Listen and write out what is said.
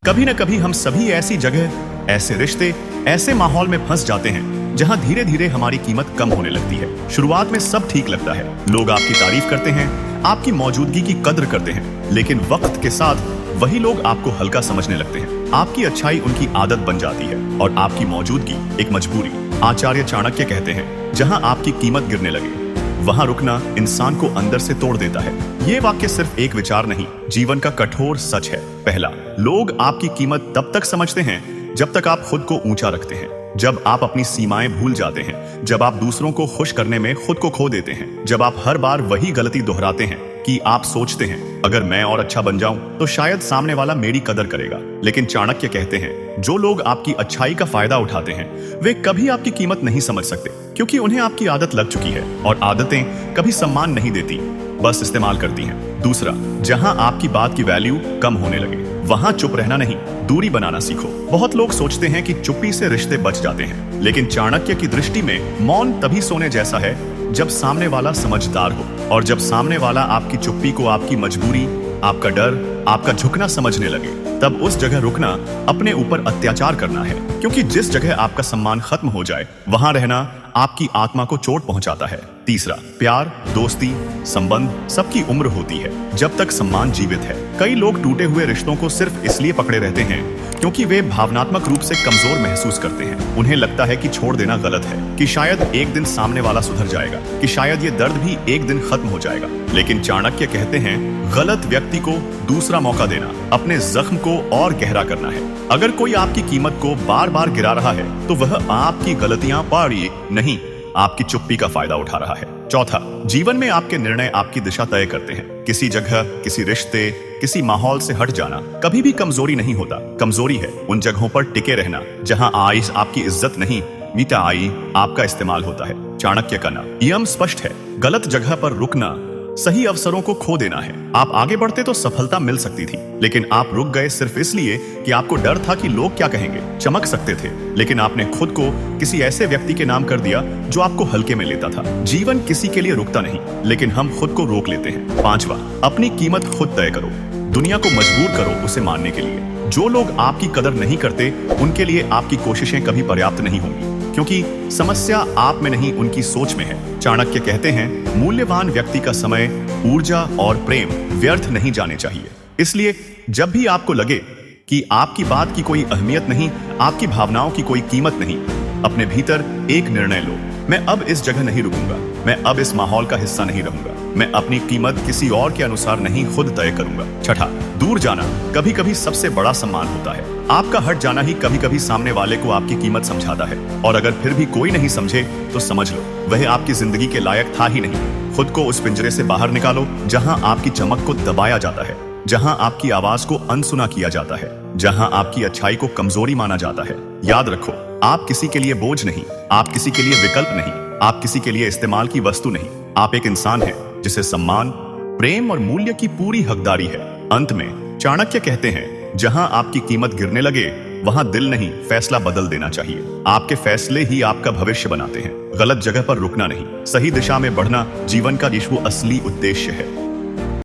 कभी न कभी हम सभी ऐसी जगह, ऐसे रिश्ते, ऐसे माहौल में फंस जाते हैं जहां धीरे धीरे हमारी कीमत कम होने लगती है। शुरुआत में सब ठीक लगता है, लोग आपकी तारीफ करते हैं, आपकी मौजूदगी की कद्र करते हैं, लेकिन वक्त के साथ वही लोग आपको हल्का समझने लगते हैं। आपकी अच्छाई उनकी आदत बन जाती है और आपकी मौजूदगी एक मजबूरी। आचार्य चाणक्य कहते हैं, जहां आपकी कीमत गिरने लगे वहां रुकना इंसान को अंदर से तोड़ देता है। ये वाक्य सिर्फ एक विचार नहीं, जीवन का कठोर सच है। पहला, लोग आपकी कीमत तब तक समझते हैं जब तक आप खुद को ऊंचा रखते हैं। जब आप अपनी सीमाएं भूल जाते हैं, जब आप दूसरों को खुश करने में खुद को खो देते हैं, जब आप हर बार वही गलती दोहराते हैं कि आप सोचते हैं अगर मैं और अच्छा बन जाऊं तो शायद सामने वाला मेरी कदर करेगा। लेकिन चाणक्य कहते हैं, जो लोग आपकी अच्छाई का फायदा उठाते हैं वे कभी आपकी कीमत नहीं समझ सकते, क्योंकि उन्हें आपकी आदत लग चुकी है और आदतें कभी सम्मान नहीं देती, बस इस्तेमाल करती हैं। दूसरा, जहां आपकी बात की वैल्यू कम होने लगे वहां चुप रहना नहीं, दूरी बनाना सीखो। बहुत लोग सोचते हैं कि चुप्पी से रिश्ते बच जाते हैं, लेकिन चाणक्य की दृष्टि में मौन तभी सोने जैसा है जब सामने वाला समझदार हो, और जब सामने वाला आपकी चुप्पी को आपकी मजबूरी, आपका डर, आपका झुकना समझने लगे, तब उस जगह रुकना अपने ऊपर अत्याचार करना है। क्योंकि जिस जगह आपका सम्मान खत्म हो जाए वहां रहना आपकी आत्मा को चोट पहुंचाता है। तीसरा, प्यार, दोस्ती, संबंध सबकी उम्र होती है जब तक सम्मान जीवित है। कई लोग टूटे हुए रिश्तों को सिर्फ इसलिए पकड़े रहते हैं क्योंकि वे भावनात्मक रूप से कमजोर महसूस करते हैं। उन्हें लगता है कि छोड़ देना गलत है, कि शायद एक दिन सामने वाला सुधर जाएगा, कि शायद ये दर्द भी एक दिन खत्म हो जाएगा। लेकिन चाणक्य कहते हैं, गलत व्यक्ति को दूसरा मौका देना अपने जख्म को और गहरा करना है। अगर कोई आपकी कीमत को बार बार गिरा रहा है तो वह आपकी गलतियां पाड़ी नहीं, आपकी चुप्पी का फायदा उठा रहा है। चौथा, जीवन में आपके निर्णय आपकी दिशा तय करते हैं। किसी जगह, किसी रिश्ते, किसी माहौल से हट जाना कभी भी कमजोरी नहीं होता। कमजोरी है उन जगहों पर टिके रहना जहां आइस आपकी इज्जत नहीं, मीठा आई आपका इस्तेमाल होता है। चाणक्य का नियम स्पष्ट है, गलत जगह पर रुकना सही अवसरों को खो देना है। आप आगे बढ़ते तो सफलता मिल सकती थी, लेकिन आप रुक गए सिर्फ इसलिए कि आपको डर था कि लोग क्या कहेंगे। चमक सकते थे, लेकिन आपने खुद को किसी ऐसे व्यक्ति के नाम कर दिया जो आपको हल्के में लेता था। जीवन किसी के लिए रुकता नहीं, लेकिन हम खुद को रोक लेते हैं। पांचवा, अपनी कीमत खुद तय करो, दुनिया को मजबूर करो उसे मानने के लिए। जो लोग आपकी कदर नहीं करते उनके लिए आपकी कोशिशें कभी पर्याप्त नहीं होंगी, क्योंकि समस्या आप में नहीं उनकी सोच में है। चाणक्य कहते हैं, मूल्यवान व्यक्ति का समय, ऊर्जा और प्रेम व्यर्थ नहीं जाने चाहिए। इसलिए जब भी आपको लगे कि आपकी बात की कोई अहमियत नहीं, आपकी भावनाओं की कोई कीमत नहीं, अपने भीतर एक निर्णय लो, मैं अब इस जगह नहीं रुकूंगा, मैं अब इस माहौल का हिस्सा नहीं रहूंगा, मैं अपनी कीमत किसी और के अनुसार नहीं खुद तय करूंगा। छठा, दूर जाना कभी कभी सबसे बड़ा सम्मान होता है। आपका हट जाना ही कभी कभी सामने वाले को आपकी कीमत समझाता है, और अगर फिर भी कोई नहीं समझे तो समझ लो वह आपकी जिंदगी के लायक था ही नहीं। खुद को उस पिंजरे से बाहर निकालो जहां आपकी चमक को दबाया जाता है, जहां आपकी आवाज को अनसुना किया जाता है, जहां आपकी अच्छाई को कमजोरी माना जाता है। याद रखो, आप किसी के लिए बोझ नहीं, आप किसी के लिए विकल्प नहीं, आप किसी के लिए इस्तेमाल की वस्तु नहीं। आप एक इंसान हैं जिसे सम्मान, प्रेम और मूल्य की पूरी हकदारी है। अंत में चाणक्य कहते हैं, जहां आपकी कीमत गिरने लगे वहां दिल नहीं, फैसला बदल देना चाहिए। आपके फैसले ही आपका भविष्य बनाते हैं। गलत जगह पर रुकना नहीं, सही दिशा में बढ़ना जीवन का यीशु असली उद्देश्य है।